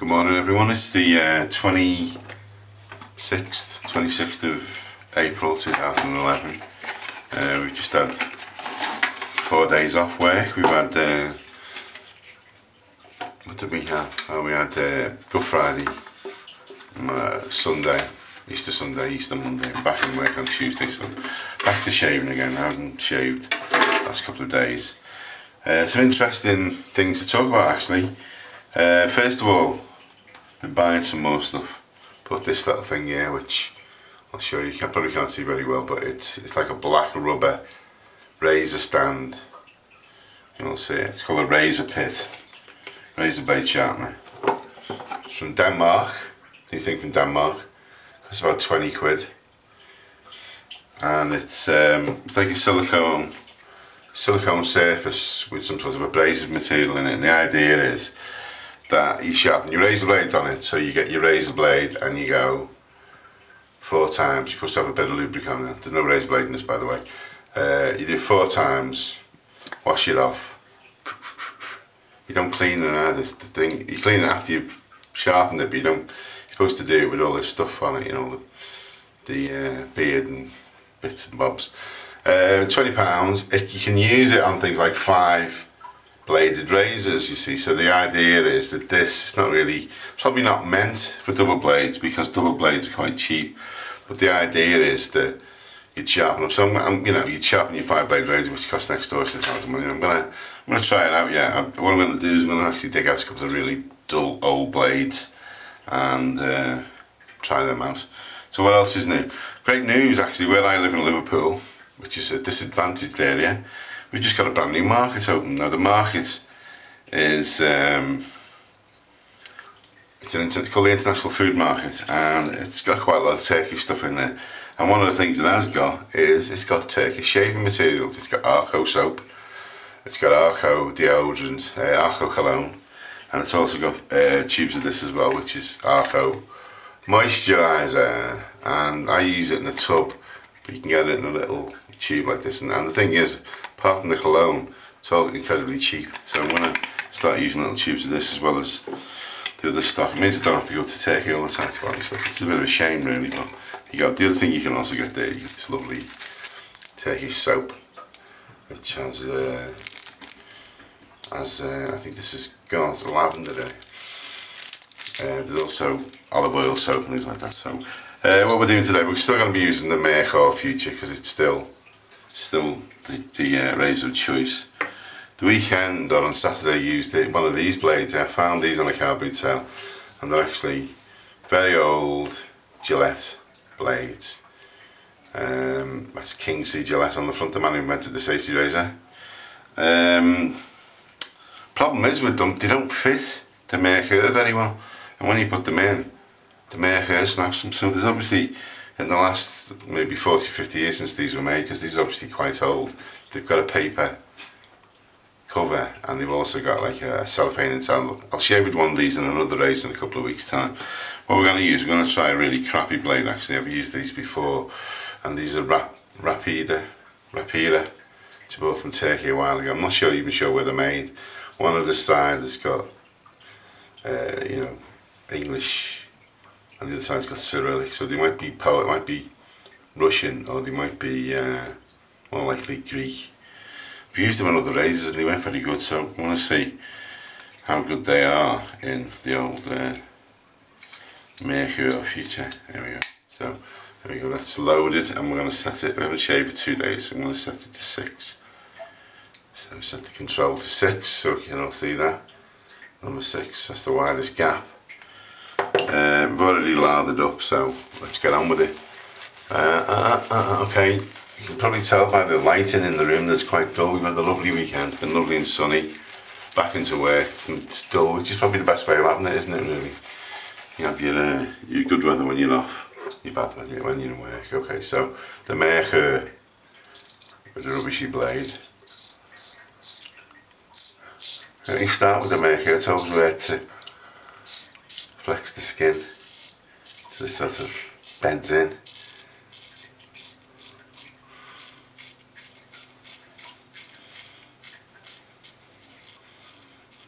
Good morning everyone, it's the 26th of April 2011. We've just had 4 days off work. We've had, what did we have? Oh, we had Good Friday, Sunday, Easter Sunday, Easter Monday. I'm back in work on Tuesday, so back to shaving again. I haven't shaved the last couple of days. Some interesting things to talk about actually. First of all, been buying some more stuff. Put this little thing here, which I'll show you. You probably can't see very well, but it's like a black rubber razor stand. You'll see it. It's called a Razor Pit Razor Blade Sharpener. It's from Denmark. Do you think from Denmark? It's about 20 quid, and it's like a silicone surface with some sort of abrasive material in it. And the idea is that you sharpen your razor blades on it, so you get your razor blade and you go 4 times. You're supposed to have a bit of lubricant in it. There's no razor blade in this, by the way. You do 4 times, wash it off. You don't clean it either. The thing, you clean it after you've sharpened it, but you don't. You're supposed to do it with all this stuff on it, you know, the beard and bits and bobs. £20. You can use it on things like 5 bladed razors, you see. So the idea is that this is not really, probably not meant for double blades, because double blades are quite cheap, but the idea is that you'd sharpen up. So you know, you'd sharpen your 5 blade razor, which costs next door to £6,000 money. I'm gonna try it out. Yeah, what I'm gonna do is I'm gonna actually dig out a couple of really dull old blades and try them out. So what else is new? Great news actually. Where I live in Liverpool, which is a disadvantaged area, we've just got a brand new market open. Now the market is it's called the International Food Market, and it's got quite a lot of Turkish stuff in there. And one of the things it has got is it's got Turkish shaving materials. It's got Arco soap, it's got Arco deodorant, Arco cologne, and it's also got tubes of this as well, which is Arco moisturiser. And I use it in a tub, but you can get it in a little tube like this. And the thing is, apart from the cologne, it's all incredibly cheap. So I'm going to start using little tubes of this as well as the other stuff. It means I don't have to go to Turkey all the time to buy stuff. It's a bit of a shame really, but you got the other thing you can also get there. You get this lovely Turkish soap, which has I think this is gone to lavender there. There's also olive oil soap and things like that. So what we're doing today, we're still going to be using the Merkur Futur because it's still the razor of choice. The weekend or on Saturday I used one of these blades. I found these on a car boot sale, and they're actually very old Gillette blades. That's King C Gillette on the front, the man who invented the safety razor. Problem is with them, they don't fit the Merkur very well, and when you put them in, the Merkur snaps them. So there's obviously, in the last maybe 40-50 years since these were made, because these are obviously quite old, they've got a paper cover and they've also got like a cellophane inside. I'll shave with one of these in another razor in a couple of weeks time. What we're going to use, we're going to try a really crappy blade actually. I've used these before, and these are Rapira, which are both from Turkey a while ago. I'm not even sure where they're made. One of the sides has got you know, English, and the other side's got Cyrillic, so they might be Russian, or they might be more likely Greek. I've used them on other razors and they weren't very good, so I want to see how good they are in the old Merkur Futur. There we go. So there we go, that's loaded, and we're going to set it. We haven't shaved for 2 days, so I'm going to set it to 6. So set the control to 6 so you can all see that. Number 6, that's the widest gap. We've already lathered up, so let's get on with it. Okay, you can probably tell by the lighting in the room that it's quite dull. We've had a lovely weekend, been lovely and sunny. Back into work, it's dull, which is probably the best way of having it, isn't it really? You have your good weather when you're off, your bad weather when you're in work. Okay, so the Merkur with the rubbishy blade. Let me start with the Merkur. It's always where to flex the skin, so this sort of bends in.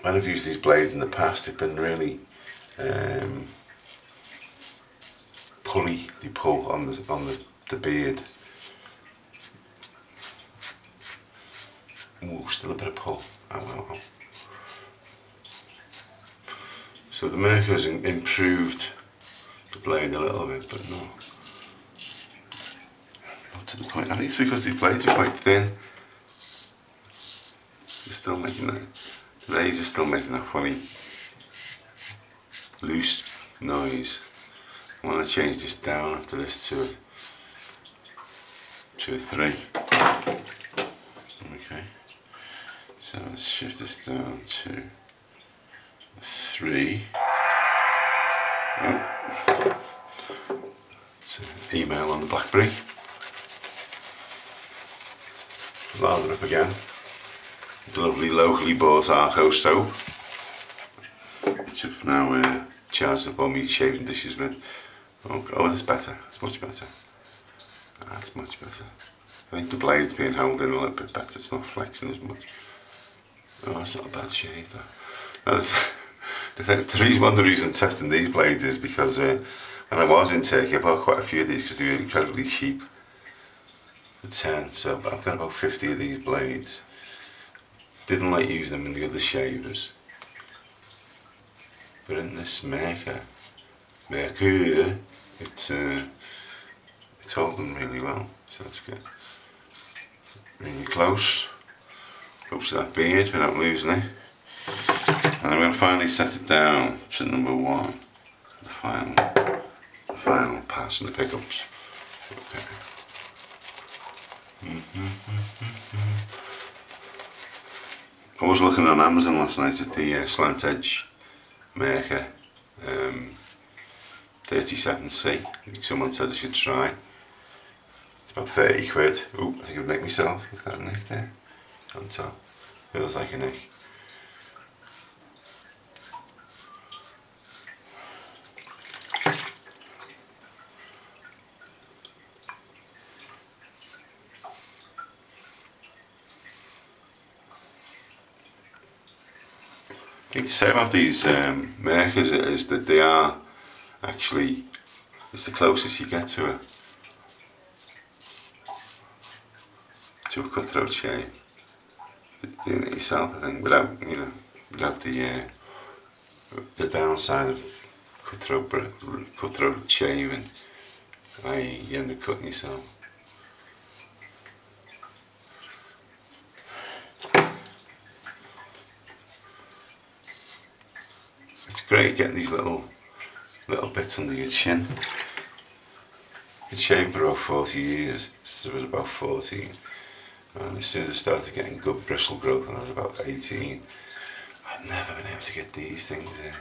When I've used these blades in the past, they've been really pulley they pull on the beard. Ooh, still a bit of pull. Oh. So the Merkur's improved the blade a little bit, but not to the point. I think it's because these blades are quite thin. They're still making that. The Razor's still making that funny loose noise. I want to change this down after this to a 3. Okay. So let's shift this down to a 3. Oh. It's an email on the BlackBerry. Lather up again. The lovely locally bought Arco soap, which I've now charged up all my shaving dishes with. Oh, that's better. It's much better. That's much better. I think the blade's being held in a little bit better. It's not flexing as much. Oh, it's not a bad shave though. One of the reasons I'm testing these blades is because when I was in Turkey, I bought quite a few of these because they were incredibly cheap. For 10, so I've got about 50 of these blades. Didn't like using them in the other shavers, but in this Merkur, it's holding really well, so that's good. Really close to that beard without losing it. And I'm going to finally set it down to number 1, the final pass in the pickups. Okay. I was looking on Amazon last night at the slant edge Merkur 37C, which someone said I should try. It's about 30 quid. Ooh, I think I've nicked myself with that nick there. Can't tell. Feels like a nick. I think to say about these Merkurs is that they are actually, it's the closest you get to a cutthroat shave. Doing it yourself, I think, without the downside of cutthroat shaving, i.e. you end up cutting yourself. It's great getting these little bits under your chin. I've been shaving for about 40 years, since I was about 14. And as soon as I started getting good bristle growth when I was about 18, I've never been able to get these things in.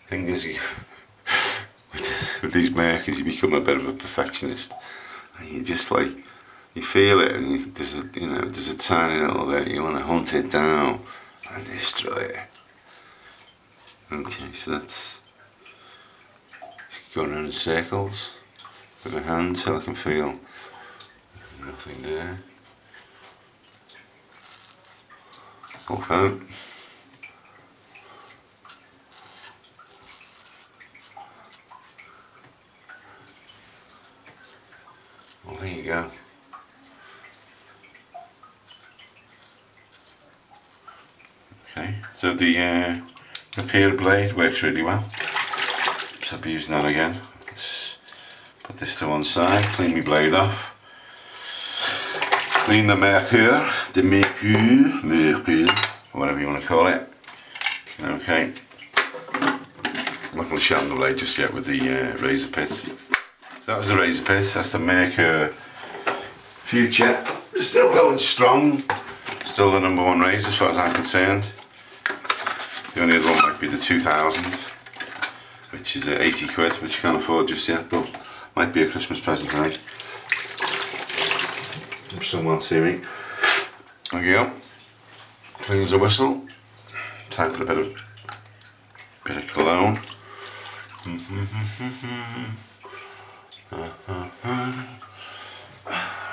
Thing is, with these Merkurs, you become a bit of a perfectionist. And you just like, you feel it, and there's a tiny little bit you want to hunt it down and destroy it. Okay, so that's going around in circles with my hand till I can feel nothing there. Okay. Well, there you go. Okay, so the repair blade works really well. So I'll be using that again. Let's put this to one side, clean my blade off. Clean the Merkur, whatever you want to call it. Okay. I'm not going to sharpen the blade just yet with the Razor Pit. So that was the Razor Pit, that's the Merkur Futur. Still going strong. Still the #1 razor as far as I'm concerned. The only other one might be the 2000, which is 80 quid, which you can't afford just yet, but might be a Christmas present for me. From someone to me. There we go. Cleans the whistle. Time for a bit of cologne.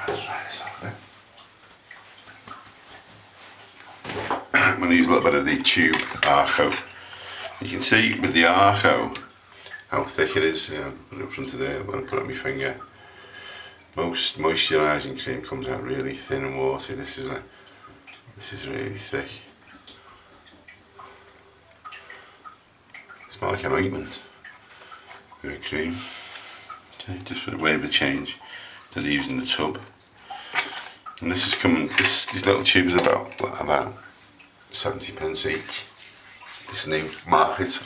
Let's try this out there. I'm going to use a little bit of the tube Arco. You can see with the Arco how thick it is. You know, put it up front of there. When I put it on my finger, most moisturising cream comes out really thin and watery. This is really thick. It's more like an ointment or a cream. Okay, just for a way of a change instead of using the tub. And this is coming. These little tubes are about 70p each. This new market.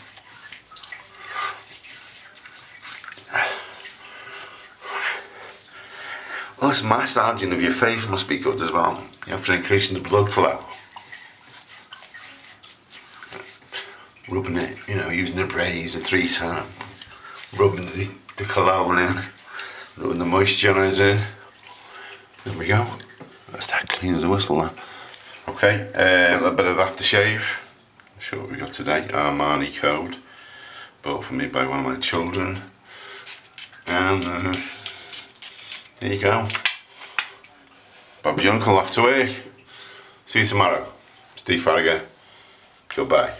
Well, this massaging of your face must be good as well, you know, for increasing the blood flow. Rubbing it, you know, using the razor 3 times, rubbing the cologne in, rubbing the moisturiser in. There we go. That cleans the whistle now. Okay, a little bit of aftershave. I'm sure what we got today. Armani Code, bought for me by one of my children. And there you go. Bob's your uncle off to work. See you tomorrow. Steve Farragher. Goodbye.